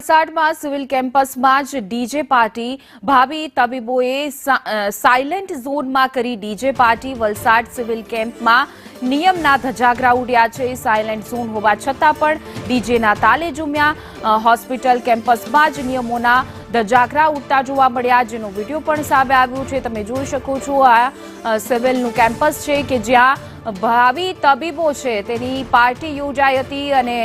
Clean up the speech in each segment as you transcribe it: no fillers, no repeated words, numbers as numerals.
વલસાડમાં સિવિલ કેમ્પસમાં જ ડીજે પાર્ટી, ભાવિ તબીબોએ સાયલેન્ટ ઝોનમાં કરી ડીજે પાર્ટી। વલસાડ સિવિલ કેમ્પમાં નિયમના ધજાગરા ઉડ્યા છે। સાયલેન્ટ ઝોન હોવા છતાં પણ ડીજેના તાલે ઝૂમ્યા। હોસ્પિટલ કેમ્પસમાં જ નિયમોના ધજાગરા ઉડતા જોવા મળ્યા, જેનો વિડીયો પણ સામે આવ્યો છે। તમે જોઈ શકો છો આ સિવિલનું કેમ્પસ છે કે જ્યાં ભાવિ તબીબો છે તેની પાર્ટી યોજાઈ હતી અને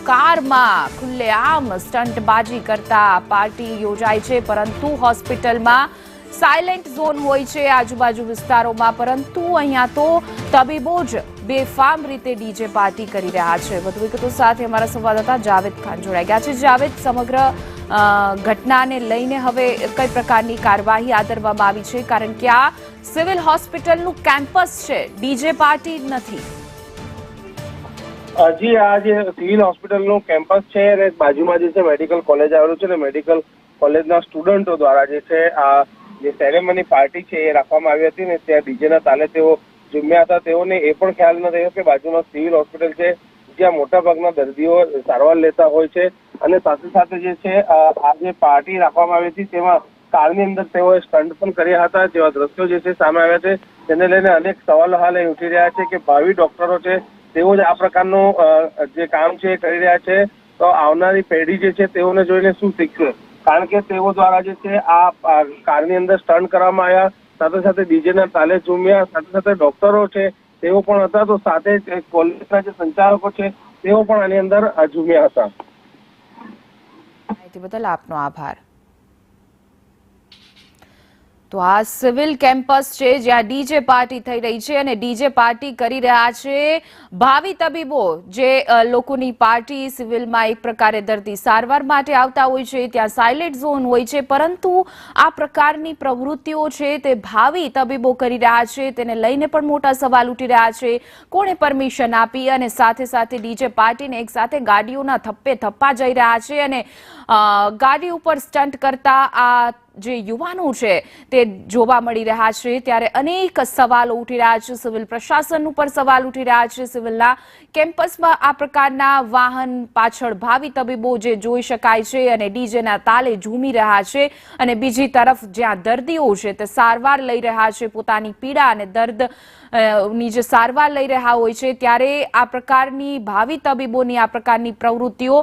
કારમાં ખુલ્લેઆમ સ્ટંટબાજી કરતા પાર્ટી યોજાઈ છે। પરંતુ હોસ્પિટલમાં સાયલેન્ટ ઝોન હોય છે આજુબાજુ વિસ્તારોમાં, પરંતુ અહીંયા તો તબીબો જ બેફામ રીતે ડીજે પાર્ટી કરી રહ્યા છે। વધુ વિગતો સાથે અમારા સંવાદદાતા જાવેદ ખાન જોડાઈ ગયા છે। જાવેદ, સમગ્ર ઘટનાને લઈને હવે કઈ પ્રકારની કાર્યવાહી આદરવામાં આવી છે, કારણ કે આ સિવિલ હોસ્પિટલનું કેમ્પસ છે, ડીજે પાર્ટી નથી? જી, આ જે સિવિલ હોસ્પિટલનું કેમ્પસ છે અને બાજુમાં જે છે મેડિકલ કોલેજ આવેલું છે ને મેડિકલ કોલેજના સ્ટુડન્ટો દ્વારા જે છે આ જે સેરેમની પાર્ટી છે એ રાખવામાં આવી હતી ને ત્યાં ડીજેના તાલે તેઓ ઝૂમ્યા હતા। તેઓને એ પણ ખ્યાલ ન રહ્યો કે બાજુમાં સિવિલ હોસ્પિટલ છે જ્યાં મોટાભાગના દર્દીઓ સારવાર લેતા હોય છે અને સાથે સાથે જે છે આ જે પાર્ટી રાખવામાં આવી હતી તેમાં કારની અંદર તેઓએ સ્ટન્ટ પણ કર્યા હતા, જેવા દ્રશ્યો જે છે સામે આવ્યા છે। તેને લઈને અનેક સવાલો હાલ ઉઠી રહ્યા છે કે ભાવિ ડોક્ટરો છે તેઓ જ આ પ્રકારનું જે કામ છે એ કરી રહ્યા છે, તો આવનારી પેઢી જે છે તેઓને જોઈને શું શીખશે? કારણ કે તેઓ દ્વારા જે છે આ કારની અંદર સ્ટન્ટ કરવામાં આવ્યા, સાથે સાથે ડીજેના તાલે ઝૂમ્યા, સાથે સાથે ડોક્ટરો છે તેઓ પણ હતા, તો સાથે કોલેજના જે સંચાલકો છે તેઓ પણ આની અંદર ઝૂમ્યા હતા। માહિતી બદલ આપનો આભાર। તો આ સિવિલ કેમ્પસ છે જ્યાં ડીજે પાર્ટી થઈ રહી છે અને ડીજે પાર્ટી કરી રહ્યા છે ભાવિ તબીબો, જે લોકોની પાર્ટી સિવિલમાં એક પ્રકારે દર્દી સારવાર માટે આવતા હોય છે, ત્યાં સાયલેન્ટ ઝોન હોય છે, પરંતુ આ પ્રકારની પ્રવૃત્તિઓ છે તે ભાવિ તબીબો કરી રહ્યા છે। તેને લઈને પણ મોટા સવાલ ઉઠી રહ્યા છે, કોણે પરમિશન આપી? અને સાથે સાથે ડીજે પાર્ટીને એક સાથે ગાડીઓના થપ્પે થપ્પા જઈ રહ્યા છે અને ગાડી ઉપર સ્ટન્ટ કરતા આ જે યુવાનો છે તે જોવા મળી રહ્યા છે। ત્યારે અનેક સવાલો ઉઠી રહ્યા છે, સિવિલ પ્રશાસન ઉપર સવાલ ઉઠી રહ્યા છે। સિવિલના કેમ્પસમાં આ પ્રકારના વાહન પાછળ ભાવિ તબીબો જે જોઈ શકાય છે અને ડીજેના તાલે ઝૂમી રહ્યા છે, અને બીજી તરફ જ્યાં દર્દીઓ છે તે સારવાર લઈ રહ્યા છે, પોતાની પીડા અને દર્દ ની જે સારવાર લઈ રહ્યા હોય છે, ત્યારે આ પ્રકારની ભાવિ તબીબોની આ પ્રકારની પ્રવૃત્તિઓ,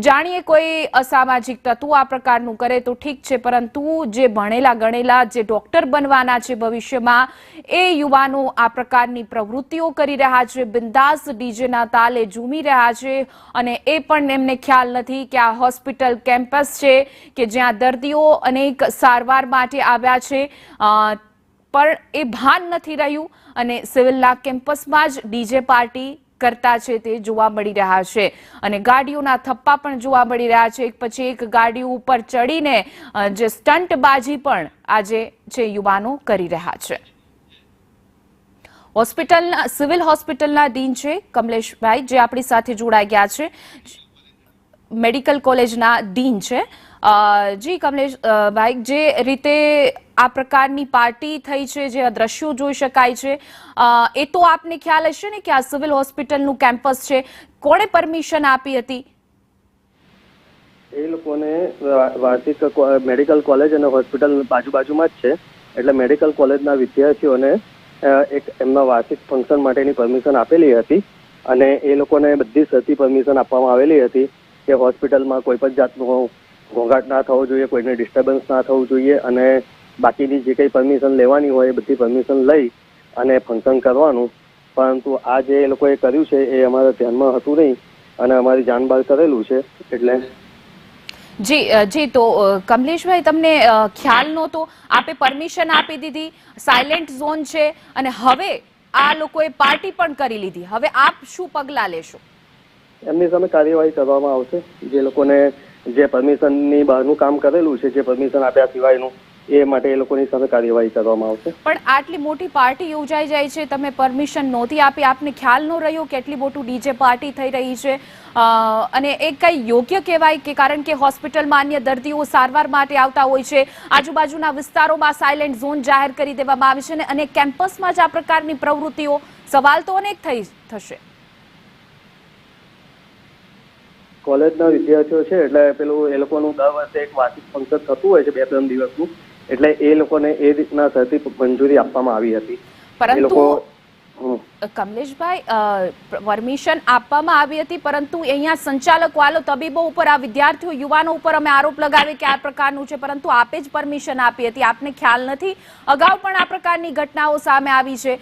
જાણીએ કોઈ અસામાજિક તત્વો આ પ્રકારનું કરે તો ઠીક છે, પરંતુ જે ભણેલા ગણેલા જે ડોક્ટર બનવાના છે ભવિષ્યમાં, એ યુવાનો આ પ્રકારની પ્રવૃત્તિઓ કરી રહ્યા છે, બિંદાસ ડીજેના તાલે ઝૂમી રહ્યા છે અને એ પણ એમને ખ્યાલ નથી કે આ હોસ્પિટલ કેમ્પસ છે કે જ્યાં દર્દીઓ અનેક સારવાર માટે આવ્યા છે, પણ એ ભાન નથી રહ્યું અને સિવિલના કેમ્પસમાં જ ડીજે પાર્ટી કરતા છે તે જોવા મળી રહ્યા છે અને ગાડીઓના થપ્પા પણ જોવા મળી રહ્યા છે। એક પછી એક ગાડી ઉપર ચડીને જે સ્ટંટબાજી પણ આજે છે યુવાનો કરી રહ્યા છે। સિવિલ હોસ્પિટલના ડીન છે કમલેશભાઈ, જે આપણી સાથે જોડાઈ ગયા છે, મેડિકલ કોલેજના ડીન છે। જી કમલેશભાઈ, જે રીતે આ પ્રકારની પાર્ટી થઈ છે, જે દ્રશ્યો જોઈ શકાય છે, એ તો આપને ખ્યાલ હશે ને કે આ સિવિલ હોસ્પિટલનું કેમ્પસ છે, કોણે પરમિશન આપી હતી? એ લોકોને વાર્ષિક મેડિકલ કોલેજ અને હોસ્પિટલ બાજુમાં જ છે, એટલે મેડિકલ કોલેજના વિદ્યાર્થીઓને એક એમના વાર્ષિક ફંક્શન માટેની પરમિશન આપેલી હતી અને એ લોકોને બધી શરતી પરમિશન આપવામાં આવેલી હતી કે હોસ્પિટલમાં કોઈ પણ જાતનો ઘોંઘાટ ના થવો જોઈએ, કોઈને ડિસ્ટર્બન્સ ના થવું જોઈએ અને બાકીની જે કંઈ પરમિશન લેવાની હોય એ બધી પરમિશન લઈ અને ફંક્શન કરવાનું। પરંતુ આ જે એ લોકોએ કર્યું છે એ અમારા ધ્યાનમાં હતું નહીં અને અમારી જાણ બહાર કરેલું છે, એટલે જી તો કમલેશભાઈ, તમને ખ્યાલ નહોતો, આપે પરમિશન આપી દીધી, સાયલેન્ટ ઝોન છે અને હવે આ લોકોએ પાર્ટી પણ કરી લીધી, હવે આપ શું પગલાં લેશો? એમની સામે કાર્યવાહી કરવામાં આવશે। જે લોકોને જે પરમિશનની બહારનું કામ કરેલું છે, જે પરમિશન આપ્યા સિવાયનું, એ માટે એ લોકોની સામે કાર્યવાહી કરવામાં આવશે। પણ આટલી મોટી પાર્ટી યોજાઈ જાય છે, તમે પરમિશન નહોતી આપી, આપને ખ્યાલ ન રહ્યો કે એટલી મોટું ડીજે પાર્ટી થઈ રહી છે, અને એ કઈ યોગ્ય કહેવાય કે? કારણ કે હોસ્પિટલમાં અન્ય દર્દીઓ સારવાર માટે આવતા હોય છે, આજુબાજુના વિસ્તારોમાં સાયલેન્ટ ઝોન જાહેર કરી દેવામાં આવે છે અને કેમ્પસમાં જ આ પ્રકારની પ્રવૃત્તિઓ, સવાલ તો અનેક થશે। કોલેજના વિદ્યાર્થીઓ છે એટલે પેલું એ લોકોનું દર વર્ષે એક વાર્ષિક ફંક્શન થતું હોય છે 2-3 દિવસનું, એટલે એ લોકોને એ રીતના સરથી મંજૂરી આપવામાં આવી હતી. એ લોકો કમલેશભાઈ, પરમિશન આપવામાં આવી હતી, પરંતુ અહીંયા સંચાલક વાલો તબીબો ઉપર, આ વિદ્યાર્થીઓ યુવાનો ઉપર અમે આરોપ લગાવે કે આ પ્રકારનું છે, પરંતુ આપે જ પરમિશન આપી હતી. આપને ખ્યાલ નથી? અગાઉ પણ આ પ્રકારની ઘટનાઓ સામે આવી છે.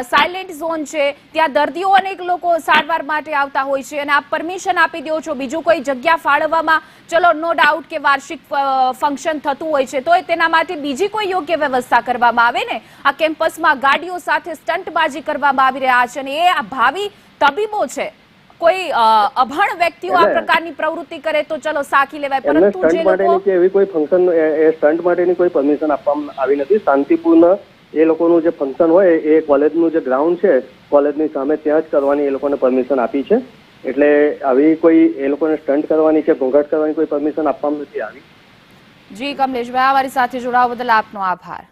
સાયલેન્ટ ઝોન છે, ત્યાં દર્દીઓ અનેક લોકો સારવાર માટે આવતા હોય છે અને આપ પરમિશન આપી દો છો. બીજું કોઈ જગ્યા ફાળવવામાં, ચલો નો ડાઉટ કે વાર્ષિક ફંક્શન થતું હોય છે, તો તેના માટે બીજી કોઈ યોગ્ય વ્યવસ્થા કરવામાં આવે ને. આ કેમ્પસમાં ગાડીઓ સાથે સ્ટંટબાજી કરવામાં આવી રહ્યા છે અને એ આ ભાવિ તબીબો છે. કોઈ અભણ વ્યક્તિઓ આ પ્રકારની પ્રવૃત્તિ કરે તો ચલો સાખી લેવાય, પરંતુ જે લોકો એવી કોઈ ફંક્શન સ્ટન્ટ માટેની કોઈ પરમિશન આપવામાં આવી નથી. શાંતિપૂર્ણ એ લોકોનું જે ફંક્શન હોય એ કોલેજનું જે ગ્રાઉન્ડ છે કોલેજની સામે ત્યાં જ કરવાની એ લોકોને પરમિશન આપી છે. એટલે આવી કોઈ એ લોકોને સ્ટન્ટ કરવાની કે ઘોંઘાટ કરવાની કોઈ પરમિશન આપવામાં નથી આવી. જી કમલેશભાઈ, અમારી સાથે જોડાવા બદલ આપનો આભાર.